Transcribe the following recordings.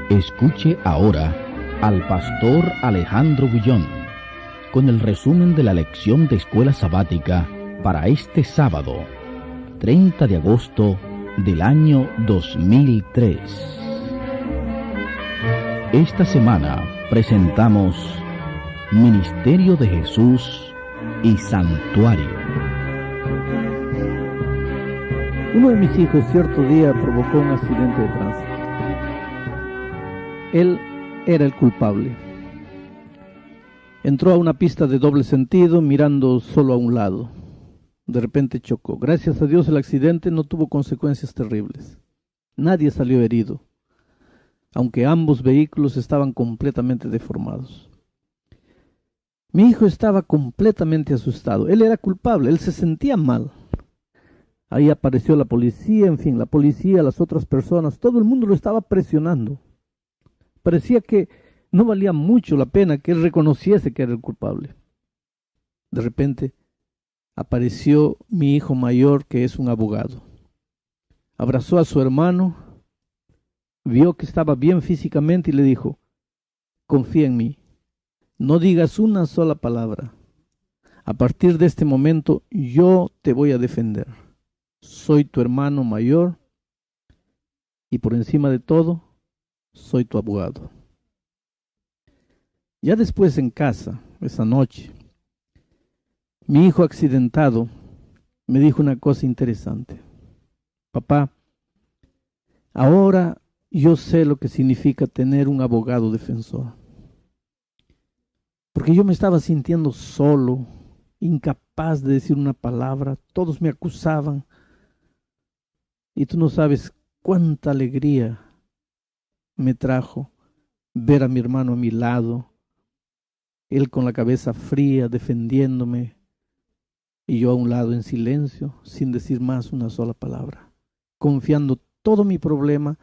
Escuche ahora al pastor Alejandro Bullón con el resumen de la lección de escuela sabática para este sábado, 30 de agosto del año 2003. Esta semana presentamos Ministerio de Jesús y Santuario. Uno de mis hijos cierto día provocó un accidente de tránsito. Él era el culpable. Entró a una pista de doble sentido mirando solo a un lado. De repente chocó. Gracias a Dios el accidente no tuvo consecuencias terribles. Nadie salió herido, aunque ambos vehículos estaban completamente deformados. Mi hijo estaba completamente asustado. Él era culpable, él se sentía mal. Ahí apareció la policía, en fin, la policía, las otras personas, todo el mundo lo estaba presionando. Parecía que no valía mucho la pena que él reconociese que era el culpable. De repente apareció mi hijo mayor, que es un abogado. Abrazó a su hermano, vio que estaba bien físicamente y le dijo: confía en mí, no digas una sola palabra. A partir de este momento yo te voy a defender. Soy tu hermano mayor y por encima de todo, soy tu abogado. Ya después en casa, esa noche, mi hijo accidentado me dijo una cosa interesante. Papá, ahora yo sé lo que significa tener un abogado defensor. Porque yo me estaba sintiendo solo, incapaz de decir una palabra, todos me acusaban. Y tú no sabes cuánta alegría me trajo ver a mi hermano a mi lado, él con la cabeza fría defendiéndome y yo a un lado en silencio, sin decir más una sola palabra, confiando todo mi problema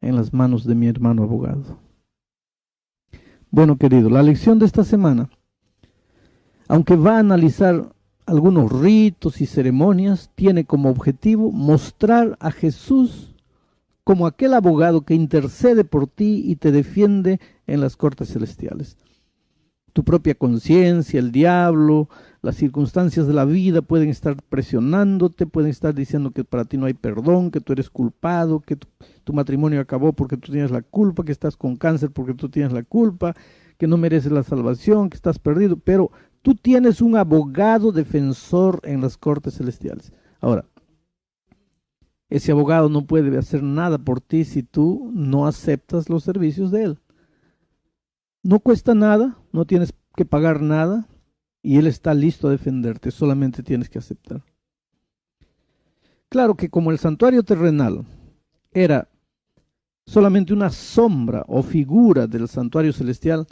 en las manos de mi hermano abogado. Bueno, querido, la lección de esta semana, aunque va a analizar algunos ritos y ceremonias, tiene como objetivo mostrar a Jesús como aquel abogado que intercede por ti y te defiende en las cortes celestiales. Tu propia conciencia, el diablo, las circunstancias de la vida pueden estar presionándote, pueden estar diciendo que para ti no hay perdón, que tú eres culpado, que tu matrimonio acabó porque tú tienes la culpa, que estás con cáncer porque tú tienes la culpa, que no mereces la salvación, que estás perdido, pero tú tienes un abogado defensor en las cortes celestiales. Ahora, ese abogado no puede hacer nada por ti si tú no aceptas los servicios de él. No cuesta nada, no tienes que pagar nada y él está listo a defenderte, solamente tienes que aceptar. Claro que como el santuario terrenal era solamente una sombra o figura del santuario celestial,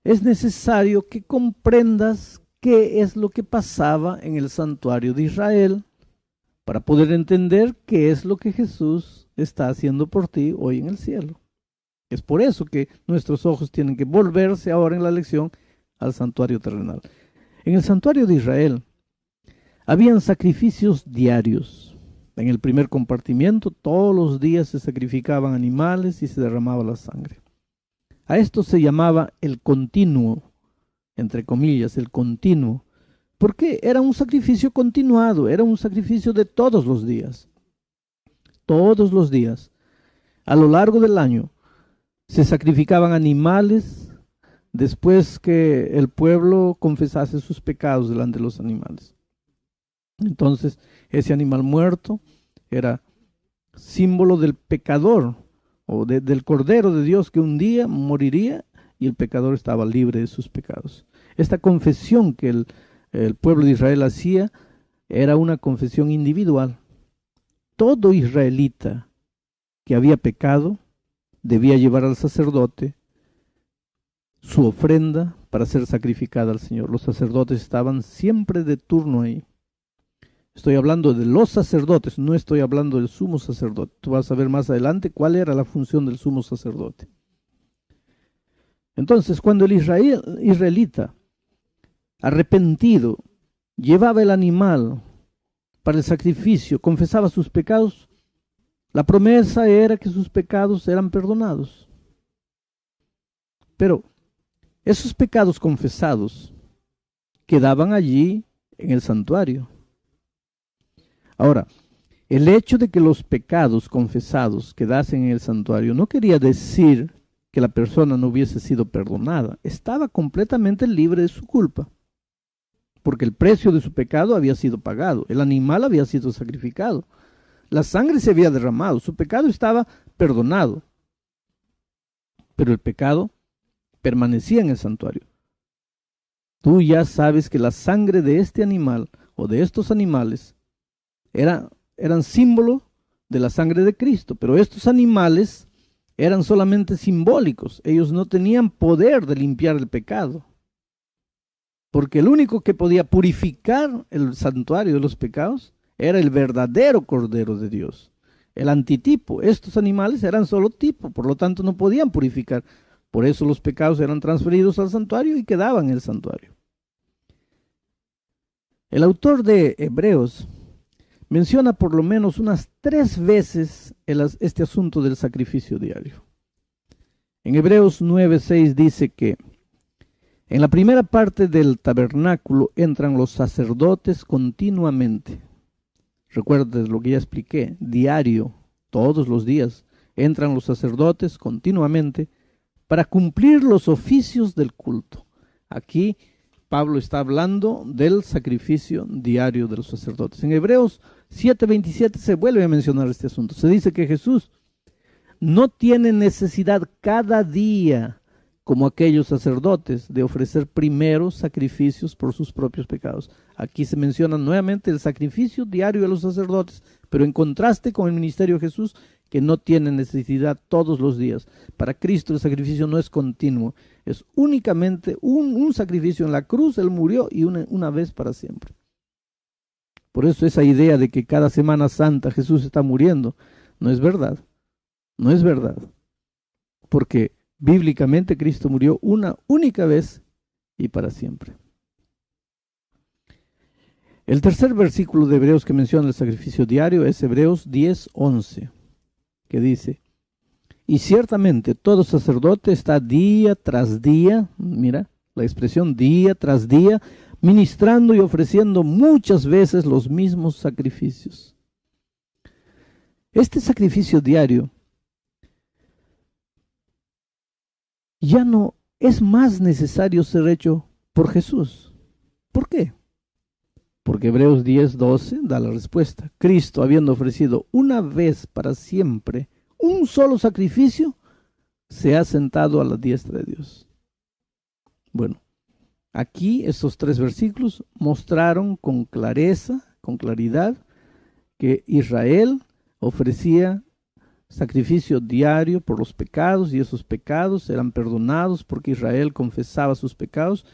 es necesario que comprendas qué es lo que pasaba en el santuario de Israel para poder entender qué es lo que Jesús está haciendo por ti hoy en el cielo. Es por eso que nuestros ojos tienen que volverse ahora en la lección al santuario terrenal. En el santuario de Israel habían sacrificios diarios. En el primer compartimiento todos los días se sacrificaban animales y se derramaba la sangre. A esto se llamaba el continuo, entre comillas, el continuo, porque era un sacrificio continuado, era un sacrificio de todos los días. Todos los días, a lo largo del año, se sacrificaban animales después que el pueblo confesase sus pecados delante de los animales. Entonces, ese animal muerto era símbolo del pecador, o del Cordero de Dios que un día moriría y el pecador estaba libre de sus pecados. Esta confesión que el pueblo de Israel hacía era una confesión individual. Todo israelita que había pecado debía llevar al sacerdote su ofrenda para ser sacrificada al Señor. Los sacerdotes estaban siempre de turno ahí. Estoy hablando de los sacerdotes, no estoy hablando del sumo sacerdote. Tú vas a ver más adelante cuál era la función del sumo sacerdote. Entonces, cuando el israelita arrepentido, llevaba el animal para el sacrificio, confesaba sus pecados, la promesa era que sus pecados eran perdonados. Pero esos pecados confesados quedaban allí en el santuario. Ahora, el hecho de que los pecados confesados quedasen en el santuario no quería decir que la persona no hubiese sido perdonada. Estaba completamente libre de su culpa, porque el precio de su pecado había sido pagado, el animal había sido sacrificado, la sangre se había derramado, su pecado estaba perdonado, pero el pecado permanecía en el santuario. Tú ya sabes que la sangre de este animal o de estos animales eran símbolo de la sangre de Cristo, pero estos animales eran solamente simbólicos, ellos no tenían poder de limpiar el pecado, porque el único que podía purificar el santuario de los pecados era el verdadero Cordero de Dios, el antitipo. Estos animales eran solo tipo, por lo tanto no podían purificar, por eso los pecados eran transferidos al santuario y quedaban en el santuario. El autor de Hebreos menciona por lo menos unas 3 veces este asunto del sacrificio diario. En Hebreos 9:6 dice que en la primera parte del tabernáculo entran los sacerdotes continuamente. Recuerden lo que ya expliqué, diario, todos los días, entran los sacerdotes continuamente para cumplir los oficios del culto. Aquí Pablo está hablando del sacrificio diario de los sacerdotes. En Hebreos 7:27 se vuelve a mencionar este asunto. Se dice que Jesús no tiene necesidad cada día, como aquellos sacerdotes, de ofrecer primero sacrificios por sus propios pecados. Aquí se menciona nuevamente el sacrificio diario de los sacerdotes, pero en contraste con el ministerio de Jesús, que no tiene necesidad todos los días. Para Cristo el sacrificio no es continuo, es únicamente un sacrificio en la cruz. Él murió y una vez para siempre. Por eso esa idea de que cada Semana Santa Jesús está muriendo, no es verdad. No es verdad. Porque bíblicamente Cristo murió una única vez y para siempre. El tercer versículo de Hebreos que menciona el sacrificio diario es Hebreos 10:11, que dice: y ciertamente todo sacerdote está día tras día, mira la expresión día tras día, ministrando y ofreciendo muchas veces los mismos sacrificios. Este sacrificio diario ya no es más necesario ser hecho por Jesús. ¿Por qué? Porque Hebreos 10:12 da la respuesta. Cristo, habiendo ofrecido una vez para siempre un solo sacrificio, se ha sentado a la diestra de Dios. Bueno, aquí estos 3 versículos mostraron con clareza, con claridad, que Israel ofrecía sacrificio diario por los pecados, y esos pecados eran perdonados porque Israel confesaba sus pecados.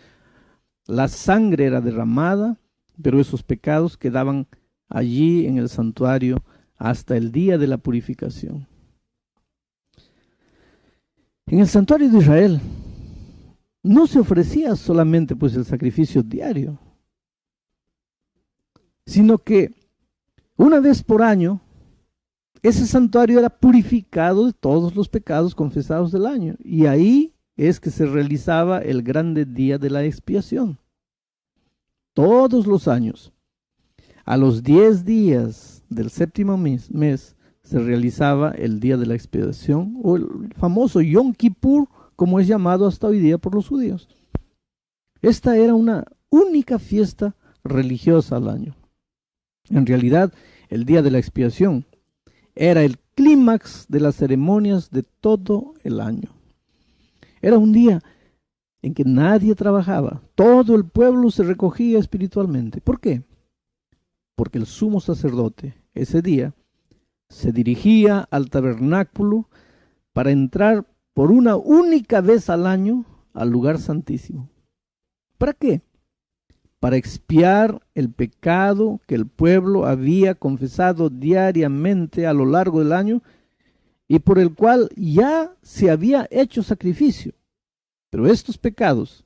La sangre era derramada, pero esos pecados quedaban allí en el santuario hasta el día de la purificación. En el santuario de Israel no se ofrecía solamente pues el sacrificio diario, sino que una vez por año ese santuario era purificado de todos los pecados confesados del año, y ahí es que se realizaba el grande día de la expiación. Todos los años, a los 10 días del séptimo mes, se realizaba el día de la expiación, o el famoso Yom Kippur, como es llamado hasta hoy día por los judíos. Esta era una única fiesta religiosa al año. En realidad, el día de la expiación era el clímax de las ceremonias de todo el año. Era un día en que nadie trabajaba, todo el pueblo se recogía espiritualmente. ¿Por qué? Porque el sumo sacerdote ese día se dirigía al tabernáculo para entrar por una única vez al año al lugar santísimo. ¿Para qué? Para expiar el pecado que el pueblo había confesado diariamente a lo largo del año y por el cual ya se había hecho sacrificio. Pero estos pecados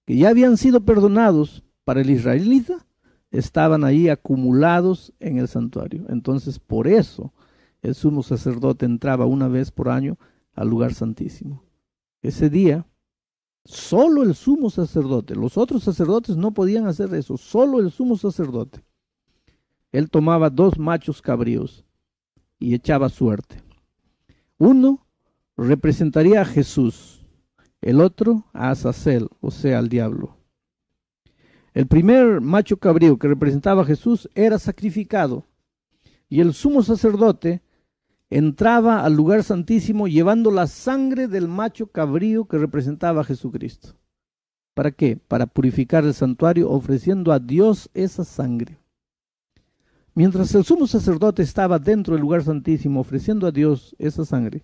que ya habían sido perdonados para el israelita, estaban ahí acumulados en el santuario. Entonces, por eso el sumo sacerdote entraba una vez por año al lugar santísimo. Ese día, solo el sumo sacerdote, los otros sacerdotes no podían hacer eso, solo el sumo sacerdote. Él tomaba 2 machos cabríos y echaba suerte. Uno representaría a Jesús, el otro a Azazel, o sea, al diablo. El primer macho cabrío que representaba a Jesús era sacrificado y el sumo sacerdote entraba al lugar santísimo llevando la sangre del macho cabrío que representaba a Jesucristo. ¿Para qué? Para purificar el santuario, ofreciendo a Dios esa sangre. Mientras el sumo sacerdote estaba dentro del lugar santísimo ofreciendo a Dios esa sangre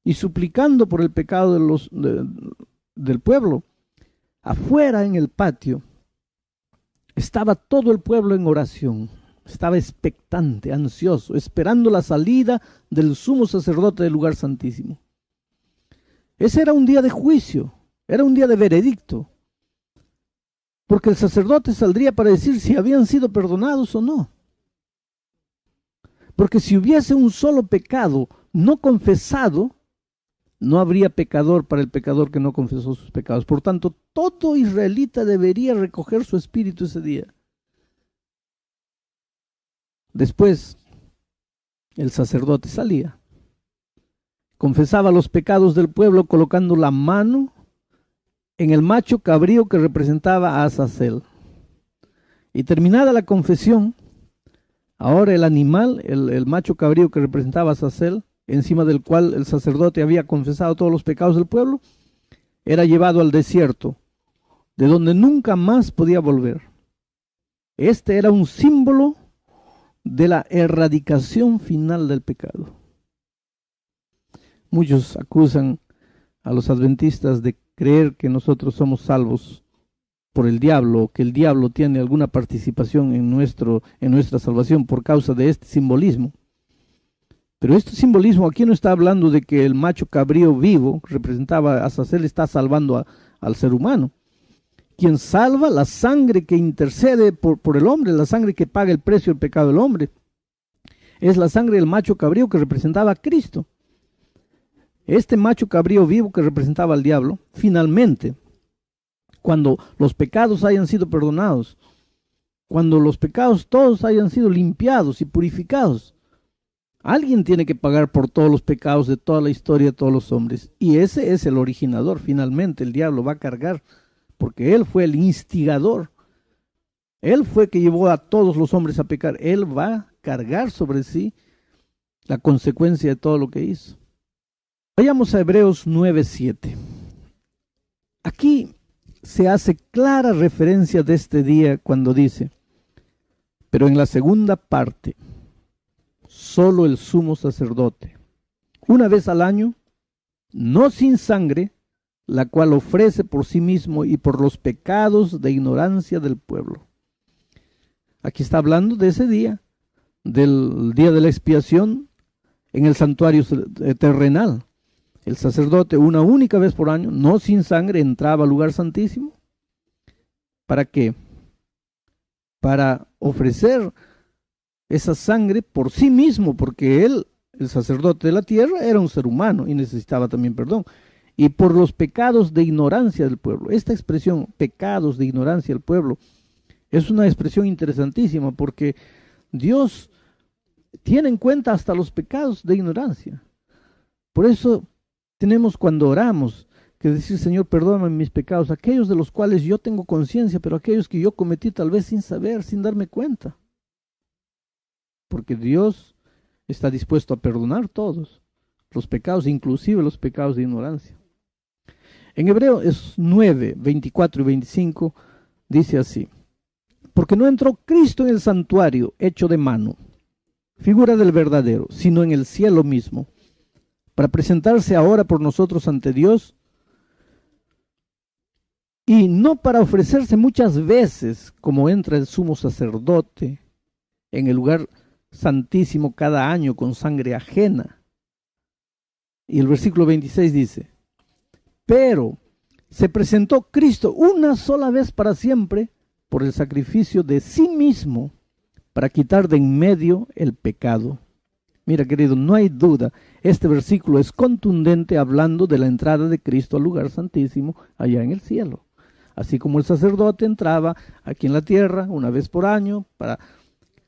y suplicando por el pecado del pueblo, afuera en el patio estaba todo el pueblo en oración. Estaba expectante, ansioso, esperando la salida del sumo sacerdote del lugar santísimo. Ese era un día de juicio, era un día de veredicto, porque el sacerdote saldría para decir si habían sido perdonados o no. Porque si hubiese un solo pecado no confesado, no habría pecador para el pecador que no confesó sus pecados. Por tanto, todo israelita debería recoger su espíritu ese día. Después, el sacerdote salía, confesaba los pecados del pueblo colocando la mano en el macho cabrío que representaba a Azazel. Y terminada la confesión, ahora el animal, el macho cabrío que representaba a Azazel, encima del cual el sacerdote había confesado todos los pecados del pueblo, era llevado al desierto, de donde nunca más podía volver. Este era un símbolo de la erradicación final del pecado. Muchos acusan a los adventistas de creer que nosotros somos salvos por el diablo, o que el diablo tiene alguna participación en nuestra salvación por causa de este simbolismo. Pero este simbolismo aquí no está hablando de que el macho cabrío vivo, que representaba a Azazel, está salvando al ser humano. Quien salva, la sangre que intercede por el hombre, la sangre que paga el precio del pecado del hombre, es la sangre del macho cabrío que representaba a Cristo. Este macho cabrío vivo que representaba al diablo, finalmente, cuando los pecados hayan sido perdonados, cuando los pecados todos hayan sido limpiados y purificados, alguien tiene que pagar por todos los pecados de toda la historia de todos los hombres. Y ese es el originador. Finalmente el diablo va a cargar, porque él fue el instigador. Él fue que llevó a todos los hombres a pecar. Él va a cargar sobre sí la consecuencia de todo lo que hizo. Vayamos a Hebreos 9:7. Aquí se hace clara referencia de este día cuando dice: pero en la segunda parte, solo el sumo sacerdote, una vez al año, no sin sangre, la cual ofrece por sí mismo y por los pecados de ignorancia del pueblo. Aquí está hablando de ese día, del día de la expiación en el santuario terrenal. El sacerdote una única vez por año, no sin sangre, entraba al lugar santísimo. ¿Para qué? Para ofrecer esa sangre por sí mismo, porque él, el sacerdote de la tierra, era un ser humano y necesitaba también perdón. Y por los pecados de ignorancia del pueblo. Esta expresión, pecados de ignorancia del pueblo, es una expresión interesantísima, porque Dios tiene en cuenta hasta los pecados de ignorancia. Por eso tenemos, cuando oramos, que decir: Señor, perdóname mis pecados, aquellos de los cuales yo tengo conciencia, pero aquellos que yo cometí tal vez sin saber, sin darme cuenta. Porque Dios está dispuesto a perdonar todos los pecados, inclusive los pecados de ignorancia. En Hebreos 9, 24 y 25 dice así: porque no entró Cristo en el santuario hecho de mano, figura del verdadero, sino en el cielo mismo, para presentarse ahora por nosotros ante Dios, y no para ofrecerse muchas veces, como entra el sumo sacerdote en el lugar santísimo cada año con sangre ajena. Y el versículo 26 dice: pero se presentó Cristo una sola vez para siempre por el sacrificio de sí mismo para quitar de en medio el pecado. Mira, querido, no hay duda, este versículo es contundente hablando de la entrada de Cristo al lugar santísimo allá en el cielo. Así como el sacerdote entraba aquí en la tierra una vez por año para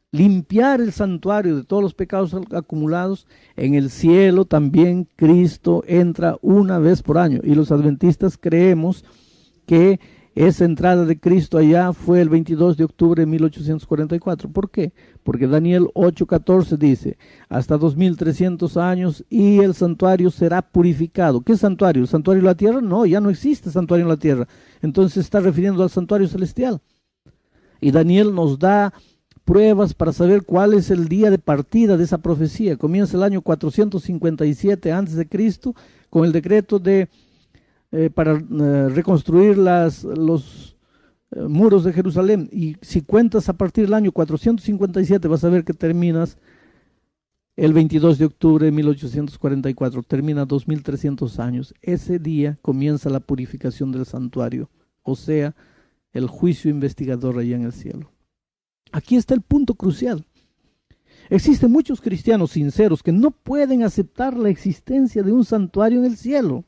limpiar el santuario de todos los pecados acumulados, en el cielo también Cristo entra una vez por año. Y los adventistas creemos que esa entrada de Cristo allá fue el 22 de octubre de 1844. ¿Por qué? Porque Daniel 8:14 dice, hasta 2300 años y el santuario será purificado. ¿Qué santuario? ¿El santuario de la tierra? No, ya no existe santuario en la tierra. Entonces se está refiriendo al santuario celestial. Y Daniel nos da pruebas para saber cuál es el día de partida de esa profecía. Comienza el año 457 a.C. con el decreto para reconstruir los muros de Jerusalén. Y si cuentas a partir del año 457 vas a ver que terminas el 22 de octubre de 1844. Termina 2300 años. Ese día comienza la purificación del santuario, o sea, el juicio investigador allá en el cielo. Aquí está el punto crucial. Existen muchos cristianos sinceros que no pueden aceptar la existencia de un santuario en el cielo,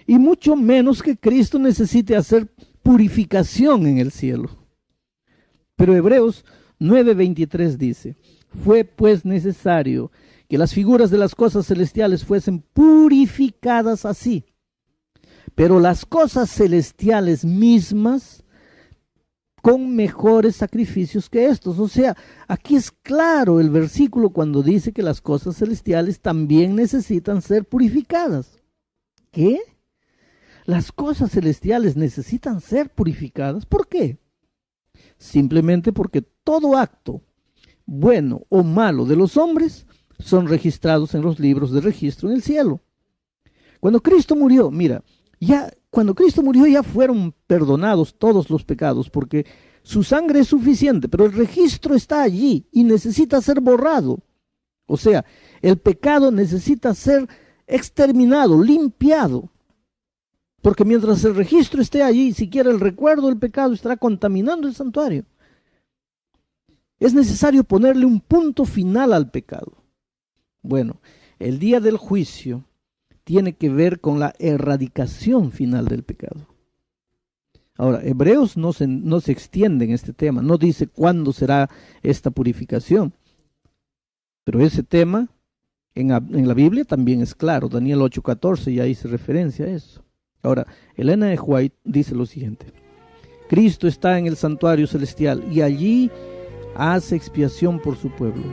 y mucho menos que Cristo necesite hacer purificación en el cielo. Pero Hebreos 9:23 dice, fue pues necesario que las figuras de las cosas celestiales fuesen purificadas así, pero las cosas celestiales mismas con mejores sacrificios que estos. O sea, aquí es claro el versículo cuando dice que las cosas celestiales también necesitan ser purificadas. ¿Qué? Las cosas celestiales necesitan ser purificadas. ¿Por qué? Simplemente porque todo acto, bueno o malo, de los hombres son registrados en los libros de registro en el cielo. Cuando Cristo murió, mira, cuando Cristo murió ya fueron perdonados todos los pecados, porque su sangre es suficiente, pero el registro está allí y necesita ser borrado. O sea, el pecado necesita ser exterminado, limpiado. Porque mientras el registro esté allí, siquiera el recuerdo del pecado estará contaminando el santuario. Es necesario ponerle un punto final al pecado. Bueno, el día del juicio tiene que ver con la erradicación final del pecado. Ahora, Hebreos no se extiende en este tema, no dice cuándo será esta purificación. Pero ese tema en la Biblia también es claro, Daniel 8:14 ya hice referencia a eso. Ahora, Elena de White dice lo siguiente: Cristo está en el santuario celestial y allí hace expiación por su pueblo.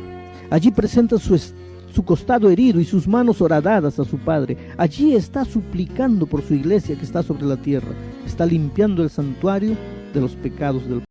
Allí presenta su costado herido y sus manos horadadas a su Padre. Allí está suplicando por su iglesia que está sobre la tierra. Está limpiando el santuario de los pecados del